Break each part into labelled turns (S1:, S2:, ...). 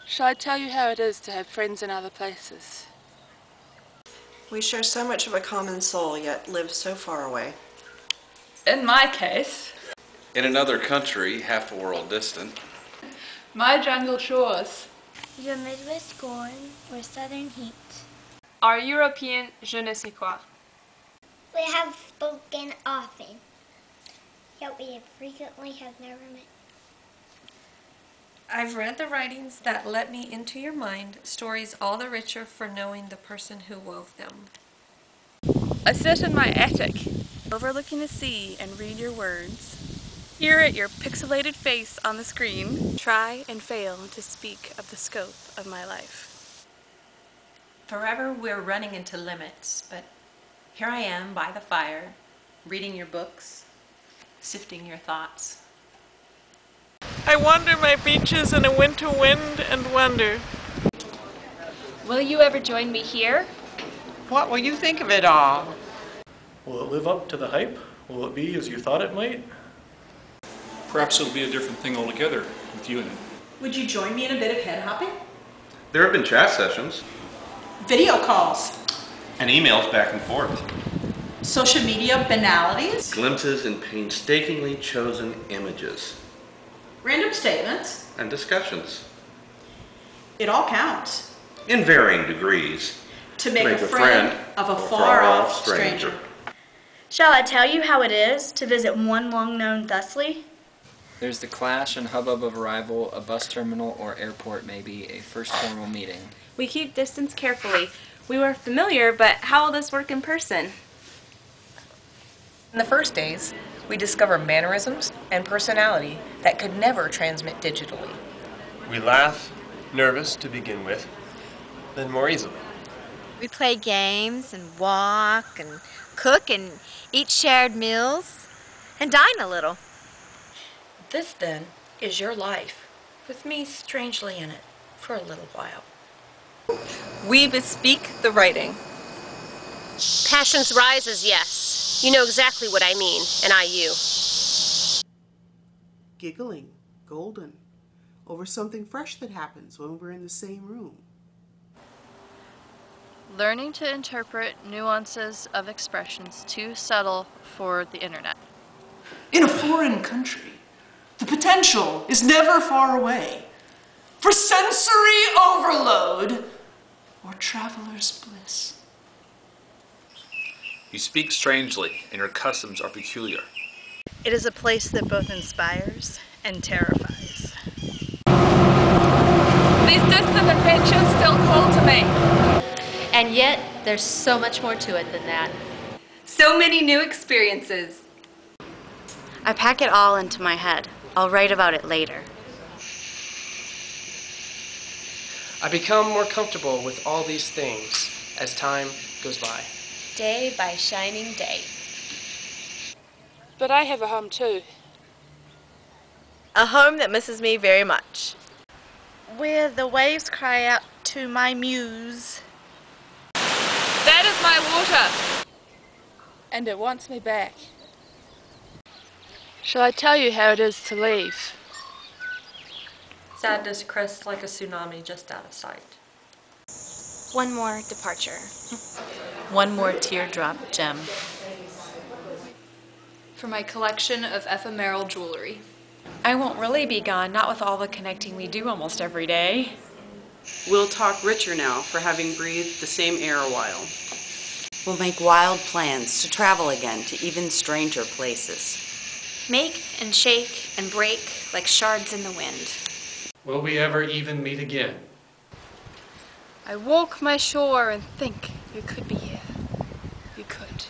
S1: Shall I tell you how it is to have friends in other places?
S2: We share so much of a common soul, yet live so far away.
S1: In my case,
S3: In another country, half a world distant.
S1: my jungle shores.
S4: Your Midwest corn or Southern heat.
S5: Our European je ne sais quoi.
S4: We have spoken often, yet we frequently have never met.
S2: I've read the writings that let me into your mind, stories all the richer for knowing the person who wove them.
S1: I sit in my attic, overlooking the sea and read your words. Here at your pixelated face on the screen, try and fail to speak of the scope of my life.
S6: Forever we're running into limits, but here I am by the fire, reading your books, sifting your thoughts.
S7: I wander my beaches in a winter wind and wonder.
S5: Will you ever join me here?
S8: What will you think of it all?
S9: Will it live up to the hype? Will it be as you thought it might?
S10: Perhaps it'll be a different thing altogether with you in it.
S6: Would you join me in a bit of head hopping?
S3: There have been chat sessions.
S6: Video calls.
S3: And emails back and forth.
S6: Social media banalities.
S3: Glimpses in painstakingly chosen images.
S6: Random statements.
S3: And discussions.
S6: It all counts.
S3: In varying degrees.
S6: To make a friend of a far-off stranger.
S11: Shall I tell you how it is to visit one long-known Thusly?
S12: There's the clash and hubbub of arrival, a bus terminal or airport maybe, a first formal meeting.
S5: We keep distance carefully. We were familiar, but how will this work in person?
S13: In the first days, we discover mannerisms and personality that could never transmit digitally.
S14: We laugh, nervous to begin with, then more easily.
S15: We play games and walk and cook and eat shared meals and dine a little.
S2: This, then, is your life, with me strangely in it, for a little while.
S16: We bespeak the writing.
S17: Passions rises, yes. You know exactly what I mean, and I you.
S18: Giggling, golden, over something fresh that happens when we're in the same room.
S1: Learning to interpret nuances of expressions too subtle for the internet.
S19: In a foreign country, the potential is never far away for sensory overload or traveler's bliss.
S10: You speak strangely, and your customs are peculiar.
S11: It is a place that both inspires and terrifies.
S1: These distant adventures still call to me.
S17: And yet, there's so much more to it than that.
S5: So many new experiences.
S11: I pack it all into my head. I'll write about it later.
S8: I become more comfortable with all these things as time goes by.
S17: Day by shining day.
S1: But I have a home too.
S15: A home that misses me very much.
S11: Where the waves cry out to my muse.
S1: That is my water. And it wants me back. Shall I tell you how it is to leave?
S2: Sadness crests like a tsunami just out of sight.
S5: One more departure.
S6: One more teardrop gem.
S5: For my collection of ephemeral jewelry.
S6: I won't really be gone, not with all the connecting we do almost every day.
S20: We'll talk richer now for having breathed the same air a while.
S5: We'll make wild plans to travel again to even stranger places.
S11: Make and shake and break like shards in the wind.
S9: Will we ever even meet again?
S1: I walk my shore and think you could be here. You could.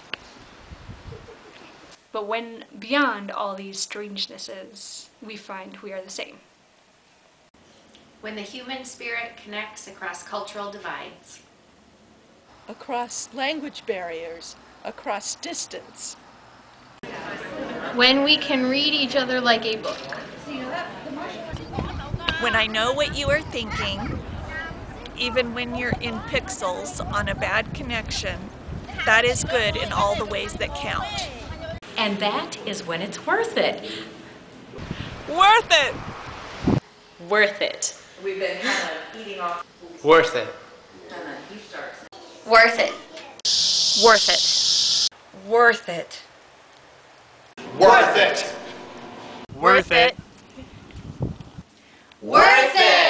S5: But when beyond all these strangenesses, we find we are the same.
S17: When the human spirit connects across cultural divides.
S7: Across language barriers, across distance.
S17: When we can read each other like a book.
S16: When I know what you are thinking, even when you're in pixels on a bad connection, that is good in all the ways that count.
S6: And that is when it's worth it.
S16: Worth it!
S6: Worth it.
S2: We've been kind of eating off.
S8: Worth it.
S2: He starts.
S17: Worth it. Worth it.
S2: Worth it.
S14: Worth it.
S8: Worth it.
S17: Worth it.